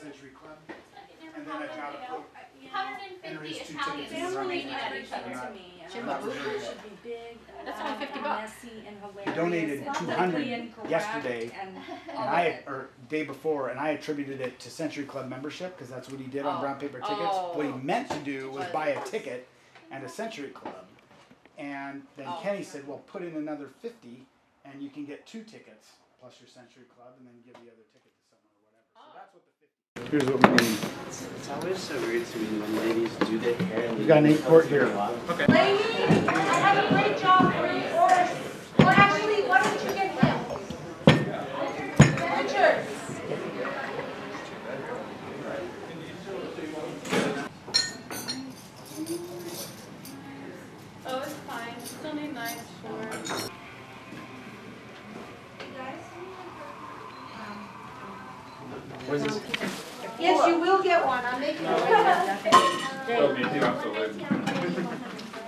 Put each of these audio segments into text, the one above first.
Century Club. And then I've got to put 150 Italians running at each other. Should be big. That's only $50. Messy and hilarious. donated 200 yesterday, and or day before, and I attributed it to Century Club membership because that's what he did on brown paper tickets. Oh. What he meant to do was buy a ticket and a Century Club, and then Kenny said, "Well, put in another 50, and you can get 2 tickets plus your Century Club, and then give the other ticket to someone or whatever." So that's what the 50. Here's what we need. It's always so weird to me when ladies do their hair. We got an 8-quart here. Okay. Ladies, I have a great job for you. Well, actually, why don't you get him? Richard. Oh, it's fine. Still need knives for. Where's this? Yes, you will get one. I'm making it right now. Oh, me too, I'm so late.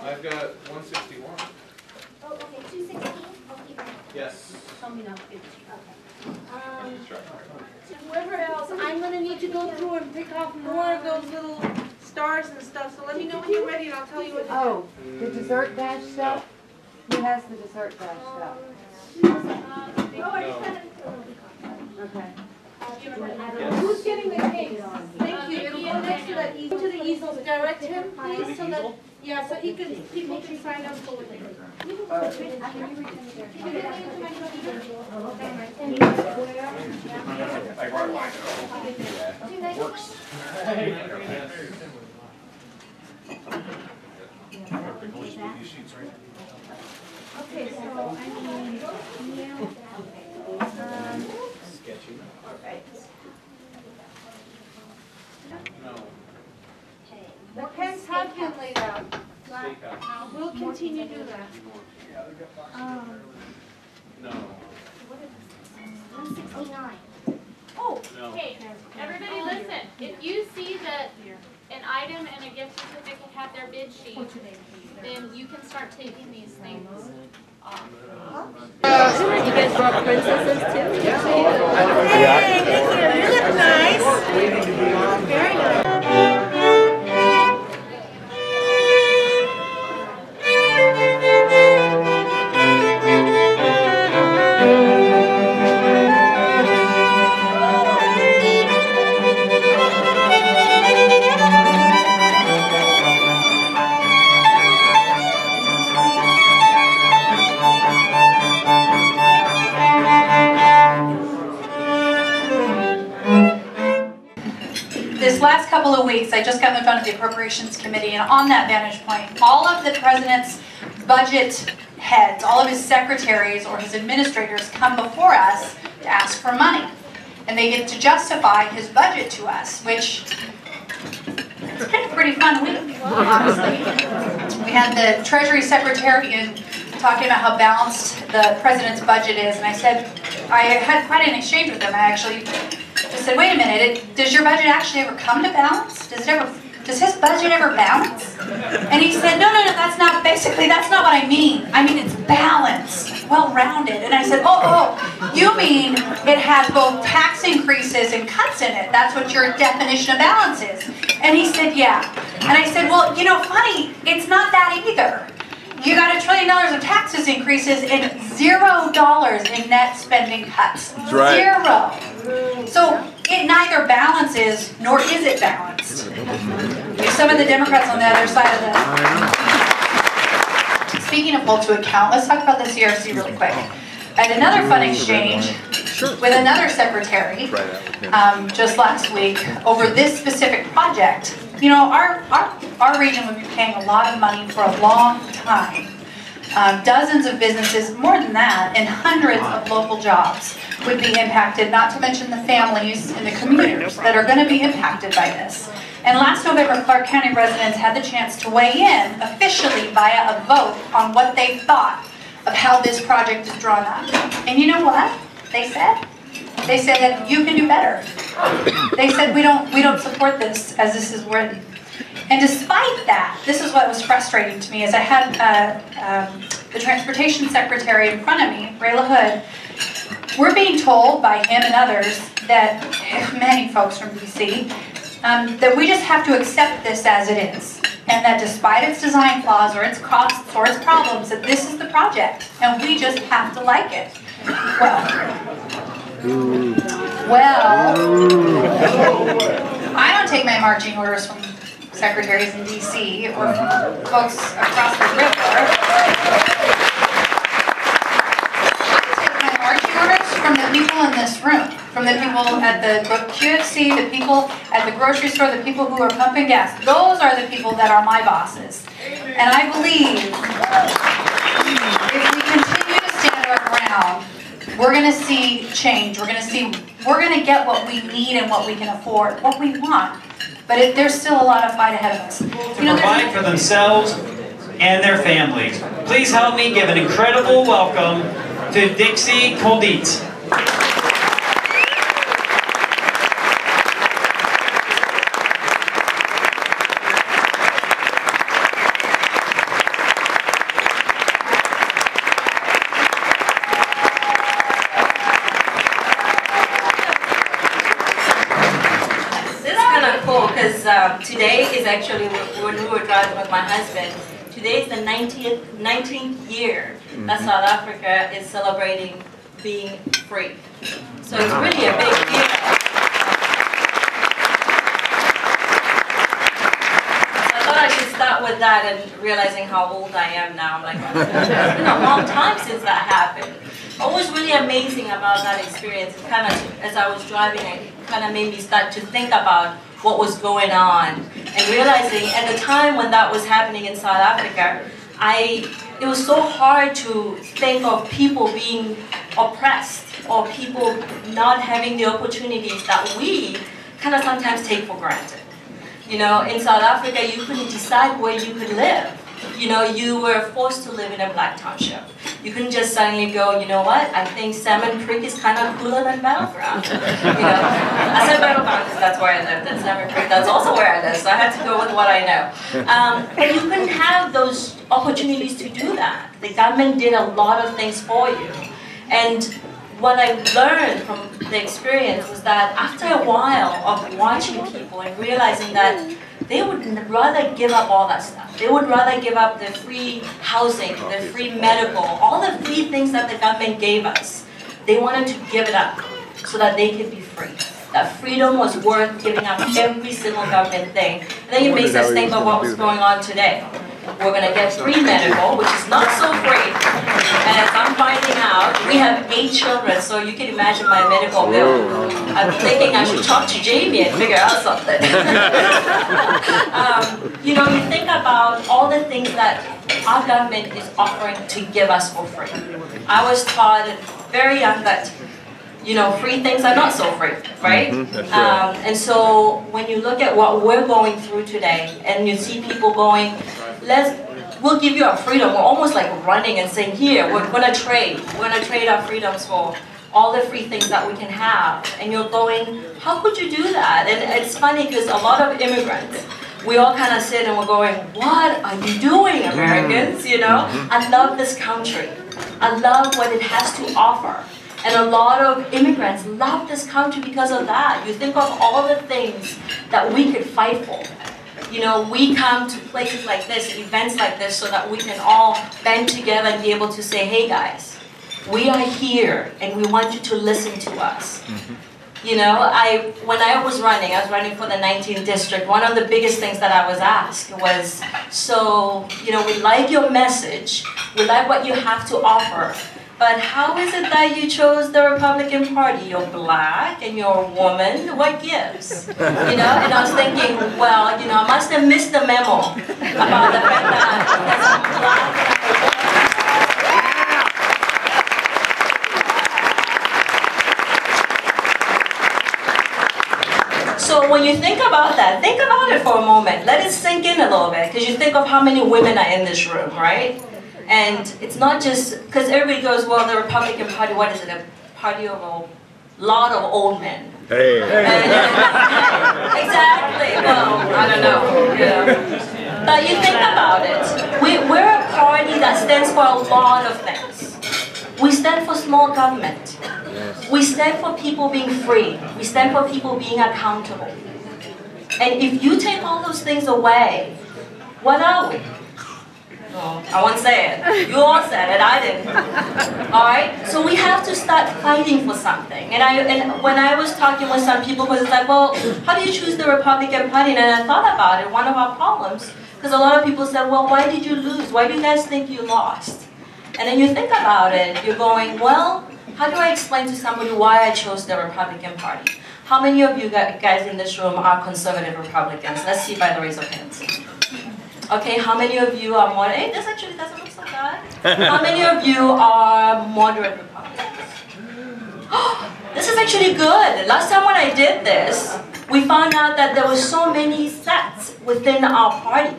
I've got 161. Oh, okay, 216. I'll keep it. Yes. tell me now. Whoever else, I'm gonna need to go through and pick off more of those little stars and stuff. So let me know when you're ready, and I'll tell you what to do. Oh, the dessert dash stuff? Who has the dessert dash stuff? Okay. Who's getting the cake? Thank you. It'll go next to that easel. To the easels. Direct him, please, so that so he can people can sign up for it. I brought mine. Works. Okay, so I need Sketchy. the pens have been laid out. Steakhouse. We'll continue to do that. No. 169. Oh, No. Hey, everybody listen. If you see that an item and a gift certificate have their bid sheet, then you can start taking these things off. You guys brought princesses too? hey, thank you. You look nice. Very nice. This last couple of weeks, I just got in front of the Appropriations Committee, and on that vantage point, all of the President's budget heads, all of his secretaries or his administrators come before us to ask for money. And they get to justify his budget to us, which it's been a pretty fun week, honestly. We had the Treasury Secretary in talking about how balanced the President's budget is, and I said, I had quite an exchange with him. I actually just said, wait a minute, does your budget actually ever come to balance? Does his budget ever balance? And he said, no, that's not what I mean. I mean, it's balanced, well-rounded. And I said, oh, you mean it has both tax increases and cuts in it. That's what your definition of balance is. And he said, yeah. And I said, well, funny, it's not that either. You got $1 trillion of taxes increases and $0 in net spending cuts. That's right. Zero. So it neither balances nor is it balanced. Some of the Democrats on the other side of the. Speaking of hold to account, let's talk about the CRC really quick. I had another fun exchange with another secretary just last week over this specific project. Our region would be paying a lot of money for a long time. Dozens of businesses, more than that, and hundreds of local jobs would be impacted, not to mention the families and the commuters that are going to be impacted by this. And last November, Clark County residents had the chance to weigh in officially via a vote on what they thought of how this project is drawn up. And you know what they said? They said that you can do better. They said we don't support this as this is written. And despite that, this is what was frustrating to me, is I had the Transportation Secretary in front of me, Ray LaHood. We're being told by him and others that many folks from DC, that we just have to accept this as it is. And that despite its design flaws or its costs or its problems, that this is the project, and we just have to like it. Well, I don't take my marching orders from secretaries in DC or from folks across the river. I take my marching orders from the people in this room, from the people at the QFC, the people at the grocery store, the people who are pumping gas. Those are the people that are my bosses. And I believe if we continue to stand our ground, we're going to see change. We're going to get what we need and what we can afford, what we want. But there's still a lot of fight ahead of us. To provide for themselves and their families. Please help me give an incredible welcome to Dixie Kolditz. Today is actually when we were driving with my husband. Today is the 19th year that South Africa is celebrating being free. So it's really a big deal. I thought I should start with that and realizing how old I am now. I'm like, it's been a long time since that happened. What was really amazing about that experience, kind of as I was driving, it kind of made me start to think about what was going on, and realizing at the time when that was happening in South Africa, it was so hard to think of people being oppressed or people not having the opportunities that we kind of sometimes take for granted. You know, in South Africa, you couldn't decide where you could live. You know, you were forced to live in a black township. You couldn't just suddenly go, you know what, I think Salmon Creek is kind of cooler than Battleground. You know, I said Battleground because that's where I lived, and Salmon Creek, that's also where I live, so I had to go with what I know. And you couldn't have those opportunities to do that. The government did a lot of things for you. And what I learned from the experience was that after a while of watching people and realizing that they would rather give up all that stuff. They would rather give up the free housing, the free medical, all the free things that the government gave us. They wanted to give it up so that they could be free. That freedom was worth giving up every single government thing. And then it makes us think of what was going on today. We're going to get free medical, which is not so free. And as I'm finding out, we have 8 children, so you can imagine my medical bill. I'm thinking I should talk to Jamie and figure out something. You know, you think about all the things that our government is offering to give us for free. I was taught very young that, you know, free things are not so free, right? And so when you look at what we're going through today, and you see people going, we'll give you our freedom. We're almost like running and saying, here, we're going to trade. We're going to trade our freedoms for all the free things that we can have. And you're going, how could you do that? And it's funny because a lot of immigrants, we all kind of sit and we're going, what are you doing, Americans? You know, I love this country. I love what it has to offer. And a lot of immigrants love this country because of that. You think of all the things that we could fight for. You know, we come to places like this, events like this, so that we can all band together and be able to say, hey guys, we are here and we want you to listen to us. You know, when I was running for the 19th district, one of the biggest things that I was asked was, so, you know, we like your message, we like what you have to offer, but how is it that you chose the Republican Party? You're black and you're a woman, what gives? You know, and I was thinking, well, you know, I must have missed the memo about the fact that I'm black. So when you think about that, think about it for a moment. Let it sink in a little bit, because you think of how many women are in this room, right? And it's not just, because everybody goes, well, the Republican Party, what is it? A party of a lot of old men. Hey. Exactly. Well, I don't know. You know. But you think about it. We're a party that stands for a lot of things. We stand for small government. We stand for people being free. We stand for people being accountable. And if you take all those things away, what are we? Oh, I won't say it. You all said it, I didn't. All right? So we have to start fighting for something. And when I was talking with some people, because it's like, well, how do you choose the Republican Party? And I thought about it, one of our problems, because a lot of people said, well, why did you lose? Why do you guys think you lost? And then you think about it, you're going, well, how do I explain to somebody why I chose the Republican Party? How many of you guys in this room are conservative Republicans? Let's see by the raise of hands. Okay, how many of you are moderate? Hey, this actually doesn't look so bad. How many of you are moderate Republicans? This is actually good. Last time when I did this, we found out that there were so many sets within our party.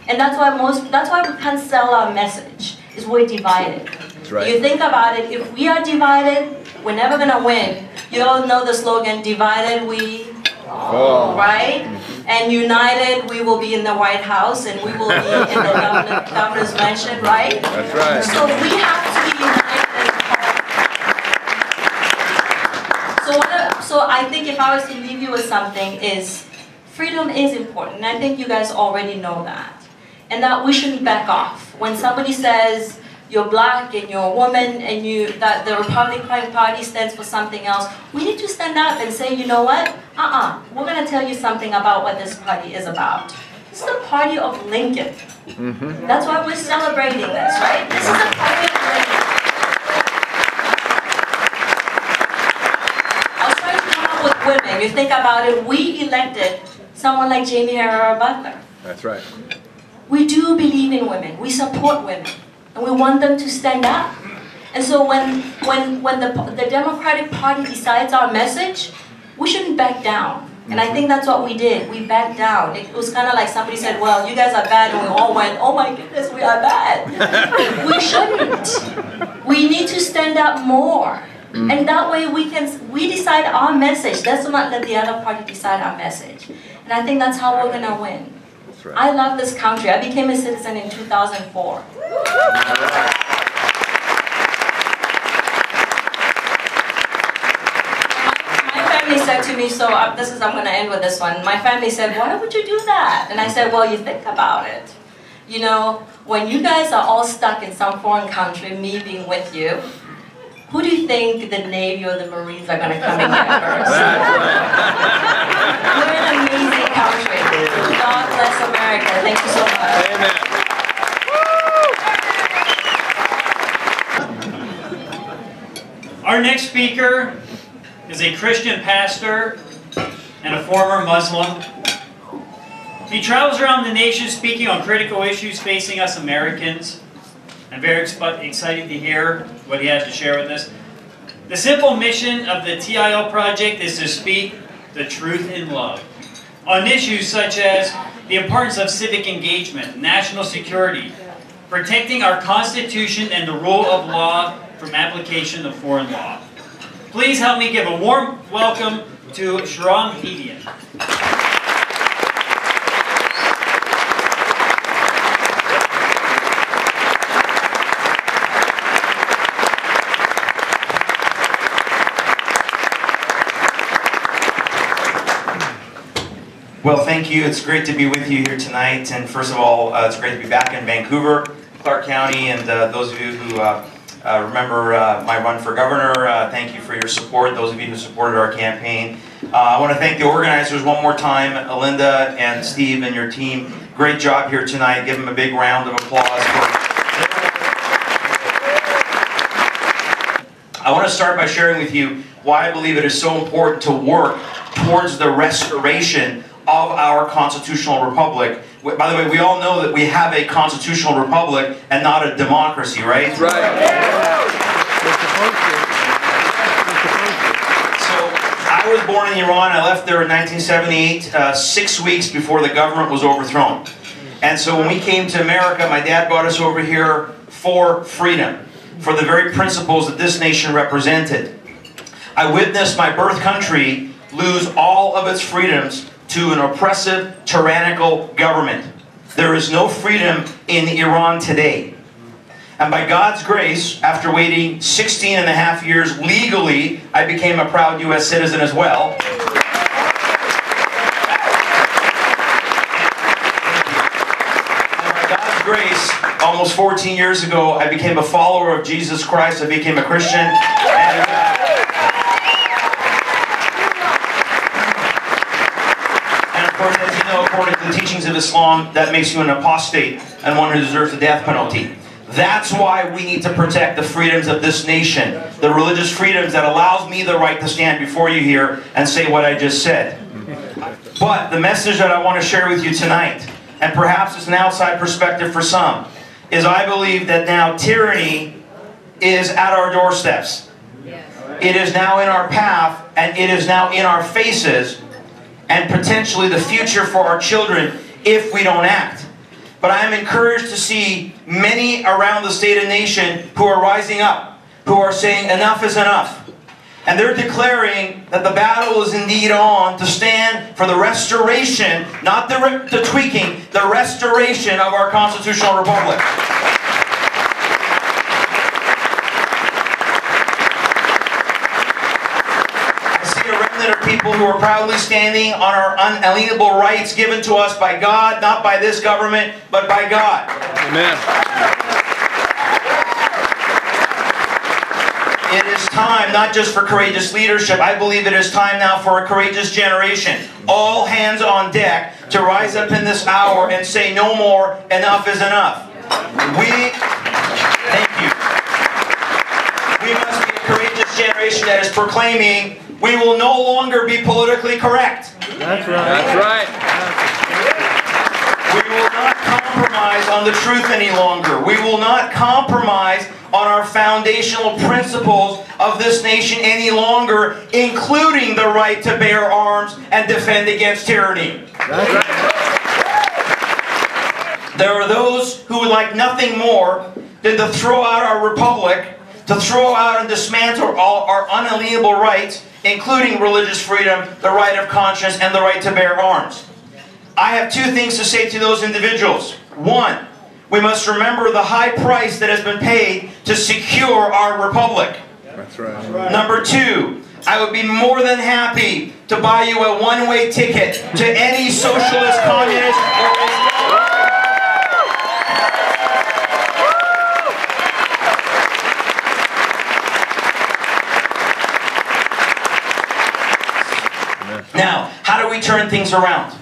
And that's why we can't sell our message, is we're divided. That's right. You think about it, if we are divided, we're never gonna win. You all know the slogan, divided we fall, right? And united, we will be in the White House and we will be in the governor's mansion, right? That's right. So we have to be united. So I think if I was to leave you with something is, freedom is important. And I think you guys already know that. And that we shouldn't back off. When somebody says, you're black and you're a woman and that the Republican Party stands for something else, we need to stand up and say, you know what? We're going to tell you something about what this party is about. This is the party of Lincoln. That's why we're celebrating this, right? This is the party of Lincoln. I was trying to come up with women. You think about it, we elected someone like Jamie Herrera Butler. That's right. We do believe in women. We support women. And we want them to stand up. And so when the Democratic Party decides our message, we shouldn't back down. And I think that's what we did. We backed down. It was kind of like somebody said, well, you guys are bad, and we all went, oh my goodness, we are bad. We shouldn't. We need to stand up more. And that way we decide our message. Let's not let the other party decide our message. And I think that's how we're going to win. Right. I love this country. I became a citizen in 2004. My family said to me, so I'm going to end with this one. My family said, why would you do that? And I said, well, you think about it. You know, when you guys are all stuck in some foreign country, me being with you, who do you think the Navy or the Marines are going to come and get first? We're an amazing country. God bless America. Thank you so much. Amen. Our next speaker is a Christian pastor and a former Muslim. He travels around the nation speaking on critical issues facing us Americans. I'm very excited to hear what he has to share with us. The simple mission of the TIL project is to speak the truth in love on issues such as the importance of civic engagement, national security, protecting our Constitution and the rule of law from application of foreign law. Please help me give a warm welcome to Sharon Hedian. Well, thank you. It's great to be with you here tonight. And first of all, it's great to be back in Vancouver, Clark County. And those of you who remember my run for governor, thank you for your support. Those of you who supported our campaign. I want to thank the organizers one more time, Linda and Steve and your team. Great job here tonight. Give them a big round of applause. I want to start by sharing with you why I believe it is so important to work towards the restoration of our constitutional republic. By the way, we all know that we have a constitutional republic and not a democracy, right? That's right. So, I was born in Iran. I left there in 1978, 6 weeks before the government was overthrown. And so when we came to America, my dad brought us over here for freedom, for the very principles that this nation represented. I witnessed my birth country lose all of its freedoms to an oppressive, tyrannical government. There is no freedom in Iran today. And by God's grace, after waiting 16 and a half years legally, I became a proud U.S. citizen as well. And by God's grace, almost 14 years ago, I became a follower of Jesus Christ. I became a Christian. And of course, as you know, according to the teachings of Islam, that makes you an apostate and one who deserves the death penalty. That's why we need to protect the freedoms of this nation, the religious freedoms that allows me the right to stand before you here and say what I just said. But the message that I want to share with you tonight, and perhaps it's an outside perspective for some, is I believe that now tyranny is at our doorsteps. It is now in our path, and it is now in our faces, and potentially the future for our children if we don't act. But I am encouraged to see many around the state and nation who are rising up, who are saying enough is enough. And they're declaring that the battle is indeed on to stand for the restoration, not the tweaking, the restoration of our constitutional republic. Of people who are proudly standing on our unalienable rights given to us by God, not by this government, but by God. Amen. It is time, not just for courageous leadership, I believe it is time now for a courageous generation. All hands on deck to rise up in this hour and say no more, enough is enough. Thank you. We must be a courageous generation that is proclaiming we will no longer be politically correct. That's right. That's right. We will not compromise on the truth any longer. We will not compromise on our foundational principles of this nation any longer, including the right to bear arms and defend against tyranny. That's right. There are those who would like nothing more than to throw out our republic, to throw out and dismantle all our unalienable rights, including religious freedom, the right of conscience, and the right to bear arms. I have two things to say to those individuals. One, we must remember the high price that has been paid to secure our republic. That's right. Number two, I would be more than happy to buy you a one-way ticket to any socialist, communist, or Islam. Now, how do we turn things around?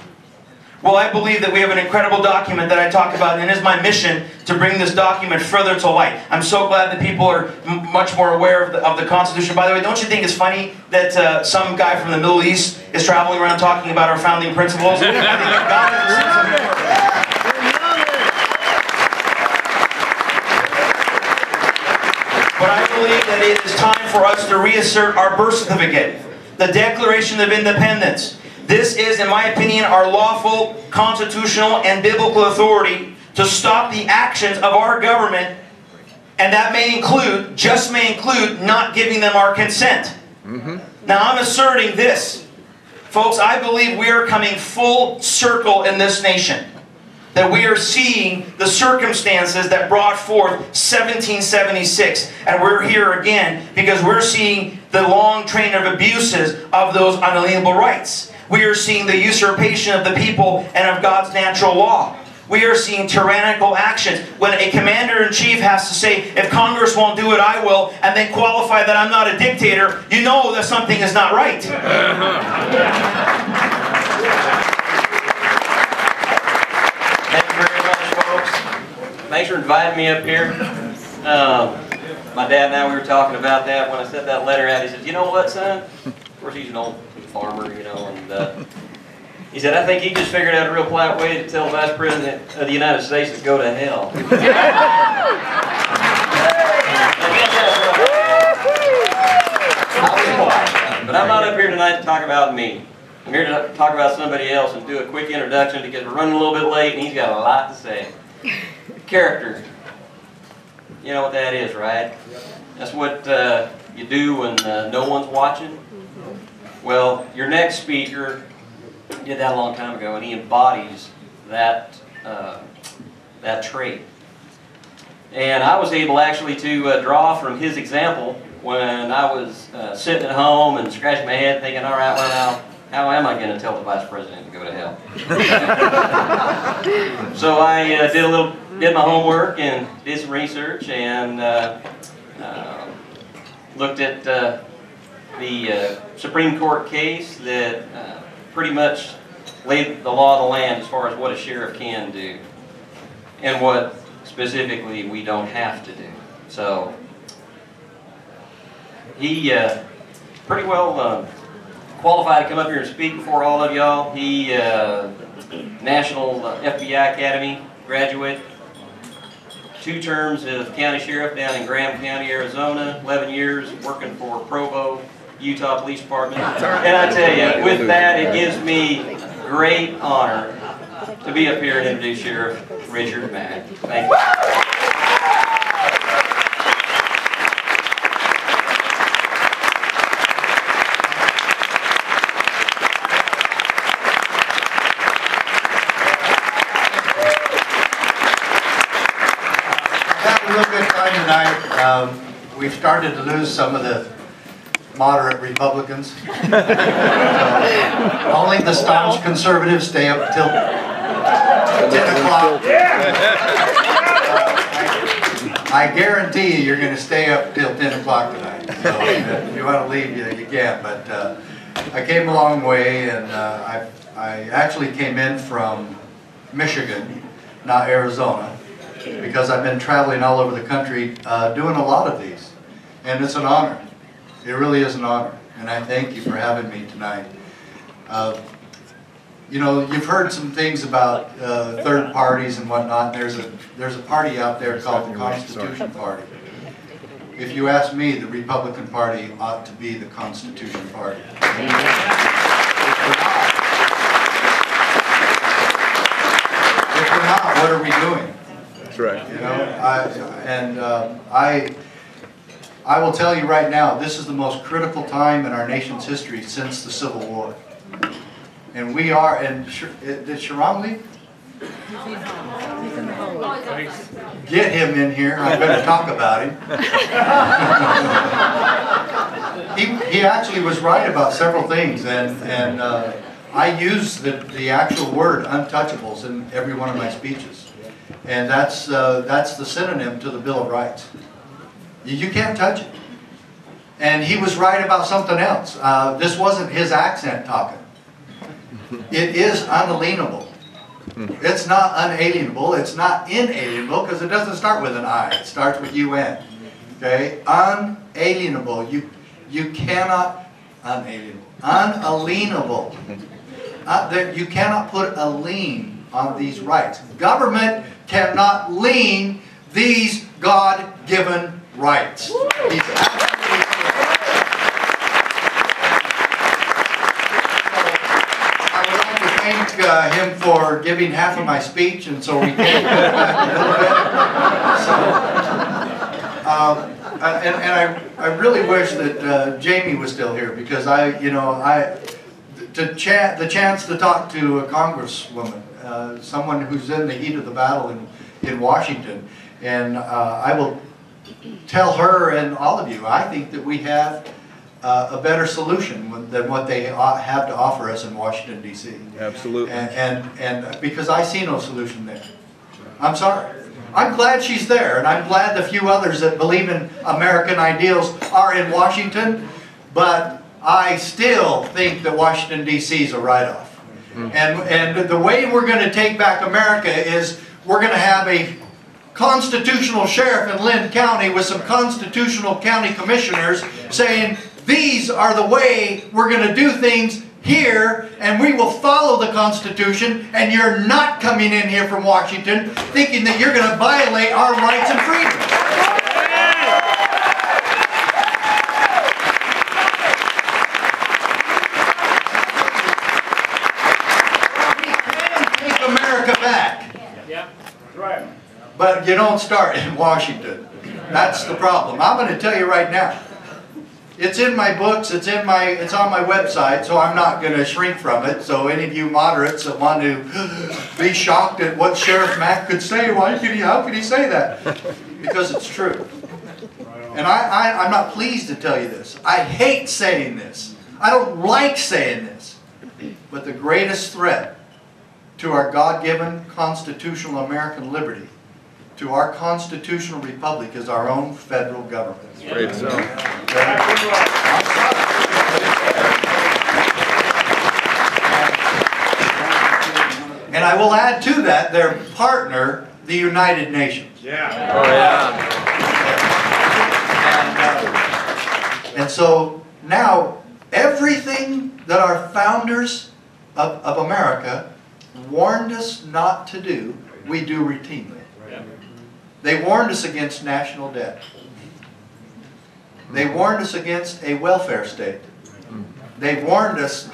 Well, I believe that we have an incredible document that I talk about, and it is my mission to bring this document further to light. I'm so glad that people are much more aware of the Constitution. By the way, don't you think it's funny that some guy from the Middle East is traveling around talking about our founding principles? I think God has a sense of humor. But I believe that it is time for us to reassert our birth certificate, the Declaration of Independence. This is, in my opinion, our lawful, constitutional, and biblical authority to stop the actions of our government, and that may include, just may include, not giving them our consent. Now, I'm asserting this. Folks, I believe we are coming full circle in this nation. That we are seeing the circumstances that brought forth 1776. And we're here again because we're seeing the long train of abuses of those unalienable rights. We are seeing the usurpation of the people and of God's natural law. We are seeing tyrannical actions. When a commander-in-chief has to say, if Congress won't do it, I will, and then qualify that I'm not a dictator, you know that something is not right. Thank you very much, folks. Thanks for inviting me up here. My dad and I, we were talking about that. When I sent that letter out, he said, you know what, son? Of course, he's an old farmer, you know, and he said, I think he just figured out a real polite way to tell the Vice President of the United States to go to hell. But I'm not up here tonight to talk about me. I'm here to talk about somebody else and do a quick introduction because we're running a little bit late and he's got a lot to say. Character. You know what that is, right? That's what you do when no one's watching. Well, your next speaker did that a long time ago, and he embodies that that trait. And I was able actually to draw from his example when I was sitting at home and scratching my head thinking, all right, well now, how am I going to tell the Vice President to go to hell? So I did my homework and did some research and looked at the Supreme Court case that pretty much laid the law of the land as far as what a sheriff can do and what specifically we don't have to do. So he pretty well qualified to come up here and speak before all of y'all. He National FBI Academy graduate, 2 terms as county sheriff down in Graham County, Arizona, 11 years working for Provo, Utah Police Department. And I tell you, with that, it gives me great honor to be up here and introduce Sheriff Richard Mack. Thank you. Tonight, we've started to lose some of the moderate Republicans. Only the staunch conservatives stay up till 10 o'clock. I guarantee you're going to stay up till 10 o'clock tonight. So if you want to leave, you can. But I came a long way, and I actually came in from Michigan, not Arizona, because I've been traveling all over the country doing a lot of these. And it's an honor. It really is an honor. And I thank you for having me tonight. You know, you've heard some things about third parties and whatnot. There's a party out there called the Constitution Party. If you ask me, the Republican Party ought to be the Constitution Party. If we're not, what are we doing? That's right. You know, I will tell you right now, this is the most critical time in our nation's history since the Civil War. And we are, and did Sharon leave? Get him in here, I'm going to talk about him. He actually was right about several things, and I use the actual word untouchables in every one of my speeches. And that's the synonym to the Bill of Rights. You can't touch it. And he was right about something else. This wasn't his accent talking. It is unalienable. It's not unalienable. It's not inalienable because it doesn't start with an I. It starts with UN. Okay? Unalienable. You cannot unalienable. You cannot put a lien on these rights. Government cannot lien these God-given rights. Thank him for giving half of my speech, and so we can get back a little bit. I really wish that Jamie was still here, because the chance to talk to a congresswoman, someone who's in the heat of the battle in Washington, and I will tell her and all of you, I think that we have a better solution than what they have to offer us in Washington, D.C. Absolutely. And because I see no solution there. I'm sorry. I'm glad she's there, and I'm glad the few others that believe in American ideals are in Washington, but I still think that Washington, D.C. is a write-off. And the way we're going to take back America is we're going to have a constitutional sheriff in Lynn County with some constitutional county commissioners saying, these are the way we're going to do things here, and we will follow the Constitution, and you're not coming in here from Washington thinking that you're going to violate our rights and freedoms. We can take America back. Yeah, that's right. But you don't start in Washington. That's the problem. I'm going to tell you right now. It's in my books, it's on my website, so I'm not going to shrink from it. So any of you moderates that want to be shocked at what Sheriff Mack could say, how could he say that? because it's true. And I'm not pleased to tell you this. I hate saying this. I don't like saying this. But the greatest threat to our God-given constitutional American liberty, to our constitutional republic, is our own federal government. Great so. And I will add to that their partner, the United Nations. Yeah. Oh yeah. And so now everything that our founders of America warned us not to do, we do routinely. They warned us against national debt. They warned us against a welfare state. They warned us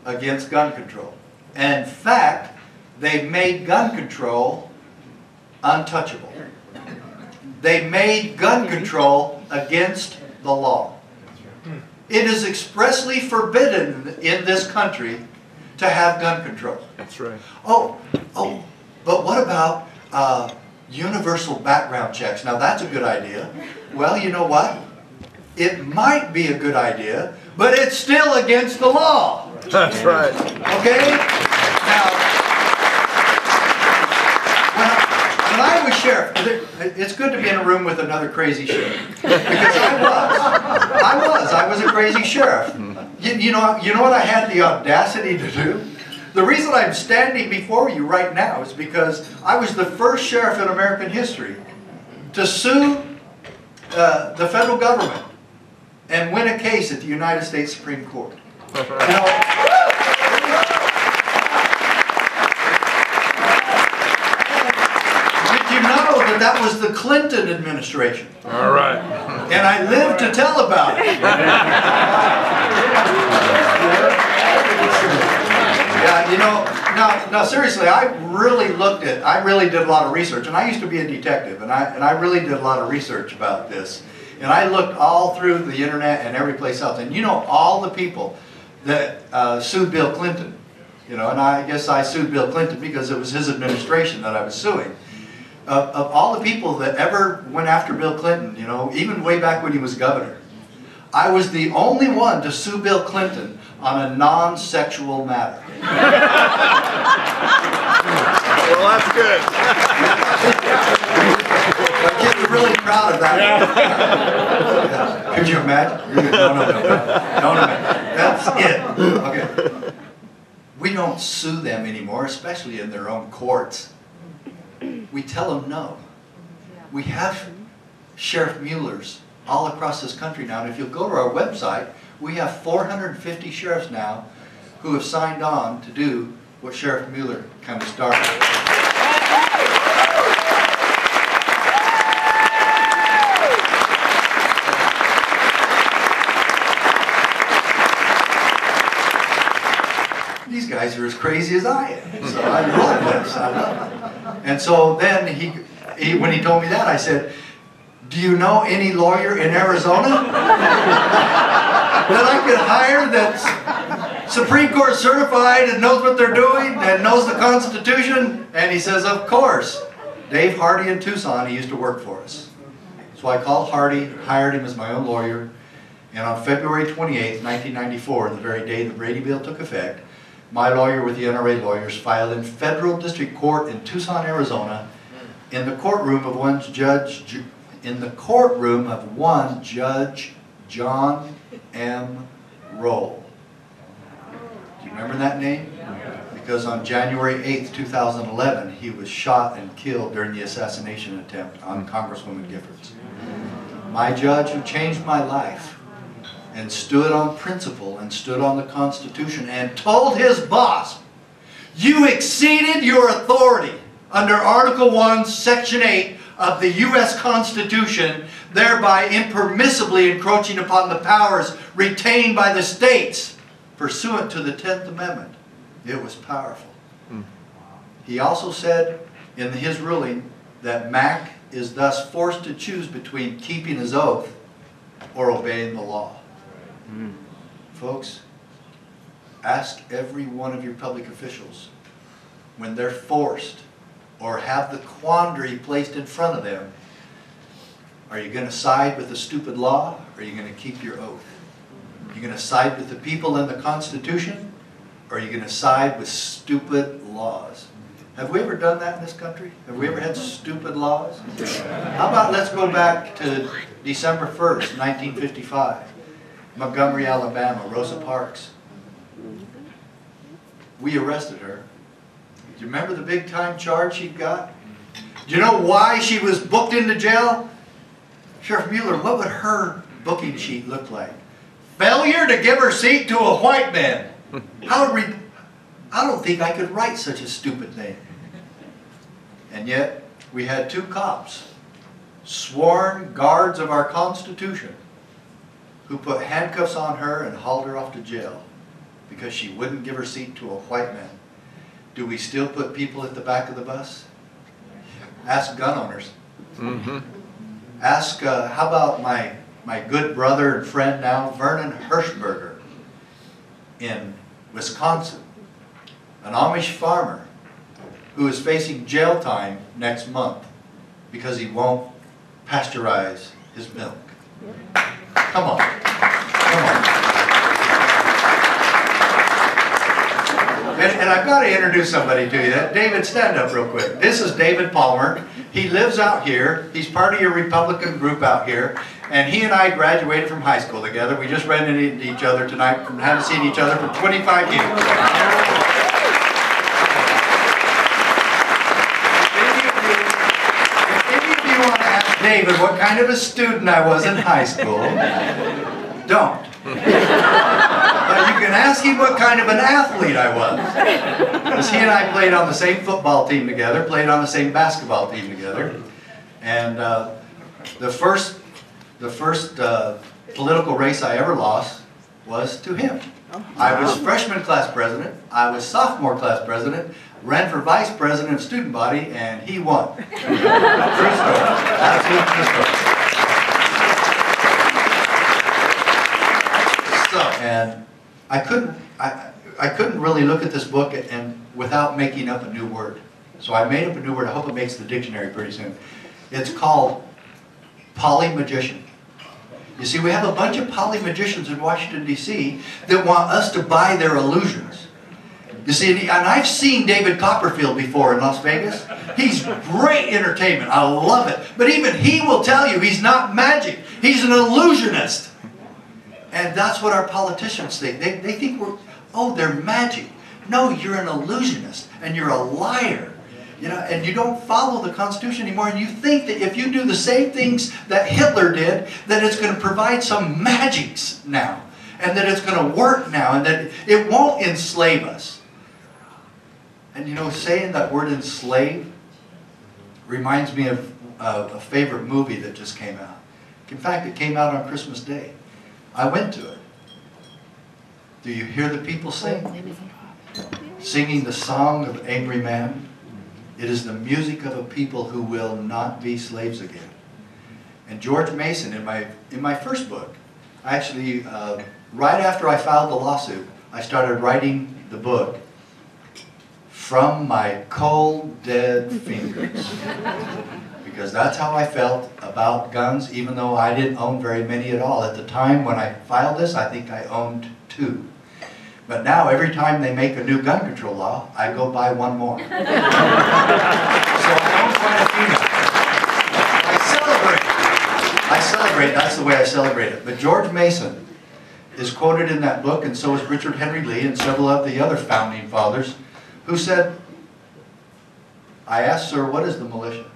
against gun control. And in fact, they made gun control untouchable. They made gun control against the law. It is expressly forbidden in this country to have gun control. That's right. Oh, but what about universal background checks? Now that's a good idea. Well, you know what? It might be a good idea, but it's still against the law. That's right. Okay? Now, when I was sheriff, it's good to be in a room with another crazy sheriff. Because I was a crazy sheriff. You know what I had the audacity to do? The reason I'm standing before you right now is because I was the first sheriff in American history to sue the federal government and win a case at the United States Supreme Court. You know, did you know that was the Clinton administration? All right. And I lived to tell about it. Yeah, you know, now seriously, I really did a lot of research, and I used to be a detective, and I really did a lot of research about this. And I looked all through the internet and every place else, and you know all the people that sued Bill Clinton, you know, and I guess I sued Bill Clinton because it was his administration that I was suing. Of all the people that ever went after Bill Clinton, you know, even way back when he was governor, I was the only one to sue Bill Clinton on a non-sexual matter. Well, that's good. My kids are really proud of that. Yeah. Could you imagine? No. That's it. Okay. We don't sue them anymore, especially in their own courts. We tell them no. We have Sheriff Muellers all across this country now, and if you'll go to our website, we have 450 sheriffs now who have signed on to do what Sheriff Mueller kind of started. These guys are as crazy as I am, so I love this. I love it. And so then when he told me that, I said, "Do you know any lawyer in Arizona that I could hire that's Supreme Court certified and knows what they're doing and knows the Constitution?" And he says, "Of course. Dave Hardy in Tucson, he used to work for us." So I called Hardy, hired him as my own lawyer, and on February 28th, 1994, the very day the Brady Bill took effect, my lawyer with the NRA lawyers filed in federal district court in Tucson, Arizona, in the courtroom of one Judge John M. Roll. Do you remember that name? Because on January 8th, 2011, he was shot and killed during the assassination attempt on Congresswoman Giffords. My judge who changed my life and stood on principle and stood on the Constitution and told his boss, "You exceeded your authority under Article 1, Section 8 of the U.S. Constitution, thereby impermissibly encroaching upon the powers retained by the states pursuant to the 10th Amendment." It was powerful. He also said in his ruling that Mac is thus forced to choose between keeping his oath or obeying the law. Folks, ask every one of your public officials when they're forced or have the quandary placed in front of them. Are you going to side with the stupid law, or are you going to keep your oath? Are you going to side with the people and the Constitution, or are you going to side with stupid laws? Have we ever done that in this country? Have we ever had stupid laws? How about let's go back to December 1st, 1955. Montgomery, Alabama, Rosa Parks. We arrested her. Do you remember the big time charge she got? Do you know why she was booked into jail? Sheriff Mueller, what would her booking sheet look like? Failure to give her seat to a white man. I don't think I could write such a stupid thing. And yet, we had two cops, sworn guards of our Constitution, who put handcuffs on her and hauled her off to jail because she wouldn't give her seat to a white man. Do we still put people at the back of the bus? Ask gun owners. Ask, how about my good brother and friend now, Vernon Hirschberger in Wisconsin, an Amish farmer who is facing jail time next month because he won't pasteurize his milk. Come on. Come on. And I've got to introduce somebody to you. David, stand up real quick. This is David Palmer. He lives out here. He's part of your Republican group out here. And he and I graduated from high school together. We just ran into each other tonight and haven't seen each other for 25 years. David, what kind of a student I was in high school. Don't. But you can ask him what kind of an athlete I was. Because he and I played on the same football team together, played on the same basketball team together. And the first political race I ever lost was to him. I was freshman class president, I was sophomore class president, ran for vice president of student body, and he won. True story. Absolute true story. So, and I couldn't really look at this book and without making up a new word. So I made up a new word. I hope it makes the dictionary pretty soon. It's called polymagician. You see, we have a bunch of polymagicians in Washington, D.C. that want us to buy their illusions. You see, and I've seen David Copperfield before in Las Vegas. He's great entertainment. I love it. But even he will tell you he's not magic. He's an illusionist. And that's what our politicians think. They think they're magic. No, you're an illusionist and you're a liar. You know, and you don't follow the Constitution anymore, and you think that if you do the same things that Hitler did, that it's going to provide some magics now, and that it's going to work now, and that it won't enslave us. And you know, saying that word enslave reminds me of a favorite movie that just came out. In fact, it came out on Christmas Day. I went to it. Do you hear the people sing? Singing the song of Angry Man. It is the music of a people who will not be slaves again. And George Mason, in my first book, actually, right after I filed the lawsuit, I started writing the book from my cold, dead fingers. Because that's how I felt about guns, even though I didn't own very many at all. At the time when I filed this, I think I owned 2. But now, every time they make a new gun control law, I go buy one more. So I own quite a few now. I celebrate. That's the way I celebrate it. But George Mason is quoted in that book, and so is Richard Henry Lee and several of the other founding fathers, who said, I asked, sir, what is the militia?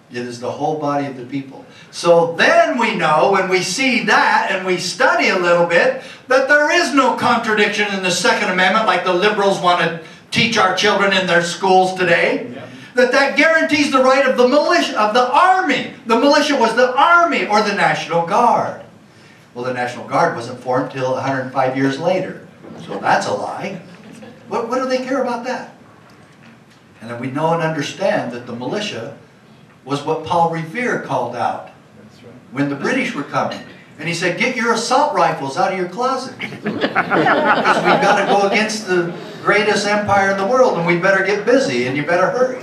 It is the whole body of the people. So then we know, when we see that and we study a little bit, that there is no contradiction in the Second Amendment like the liberals want to teach our children in their schools today. Yeah. That guarantees the right of the militia, of the army. The militia was the army or the National Guard. Well, the National Guard wasn't formed until 105 years later. So that's a lie. What do they care about that? And then we know and understand that the militia was what Paul Revere called out when the British were coming. And he said, get your assault rifles out of your closet. Because we've got to go against the greatest empire in the world, and we better get busy, and you better hurry.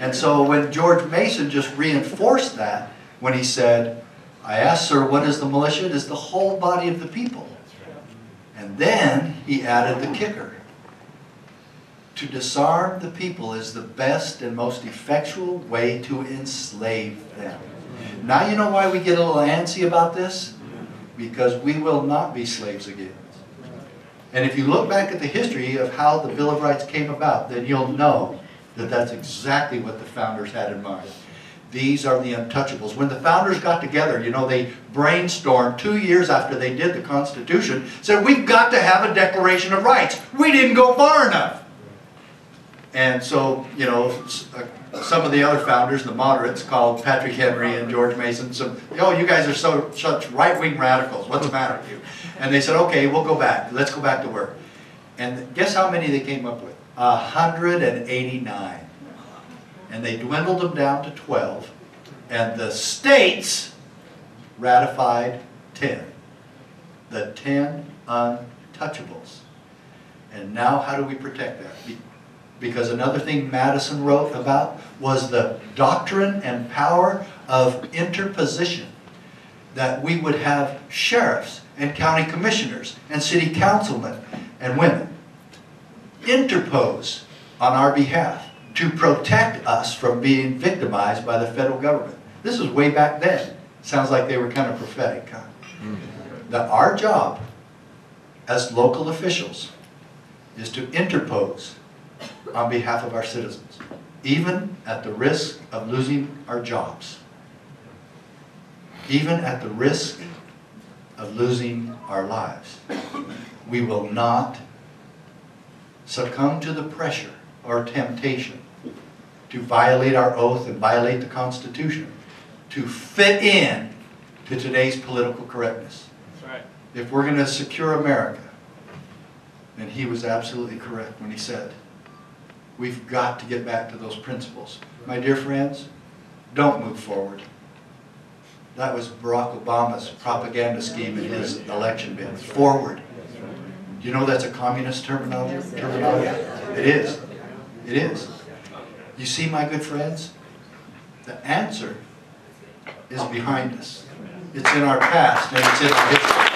And so when George Mason just reinforced that, when he said, I asked, sir, what is the militia? It is the whole body of the people. And then he added the kicker. To disarm the people is the best and most effectual way to enslave them. Now you know why we get a little antsy about this? Because we will not be slaves again. And if you look back at the history of how the Bill of Rights came about, then you'll know that that's exactly what the founders had in mind. These are the untouchables. When the founders got together, you know, they brainstormed 2 years after they did the Constitution, said, we've got to have a Declaration of Rights. We didn't go far enough. And so, you know, some of the other founders, the moderates, called Patrick Henry and George Mason, oh, you guys are such right-wing radicals. What's the matter with you? And they said, okay, we'll go back. Let's go back to work. And guess how many they came up with? 189. And they dwindled them down to 12. And the states ratified 10. The 10 untouchables. And now how do we protect that? Because another thing Madison wrote about was the doctrine and power of interposition. That we would have sheriffs and county commissioners and city councilmen and women interpose on our behalf to protect us from being victimized by the federal government. This was way back then. Sounds like they were kind of prophetic, huh? That our job as local officials is to interpose on behalf of our citizens, even at the risk of losing our jobs, even at the risk of losing our lives. We will not succumb to the pressure or temptation to violate our oath and violate the Constitution to fit in to today's political correctness. That's right. If we're going to secure America, and he was absolutely correct when he said, we've got to get back to those principles. My dear friends, don't move forward. That was Barack Obama's propaganda scheme in his election bid. Forward. Do you know that's a communist terminology? It is. It is. You see, my good friends, the answer is behind us. It's in our past and it's in our history.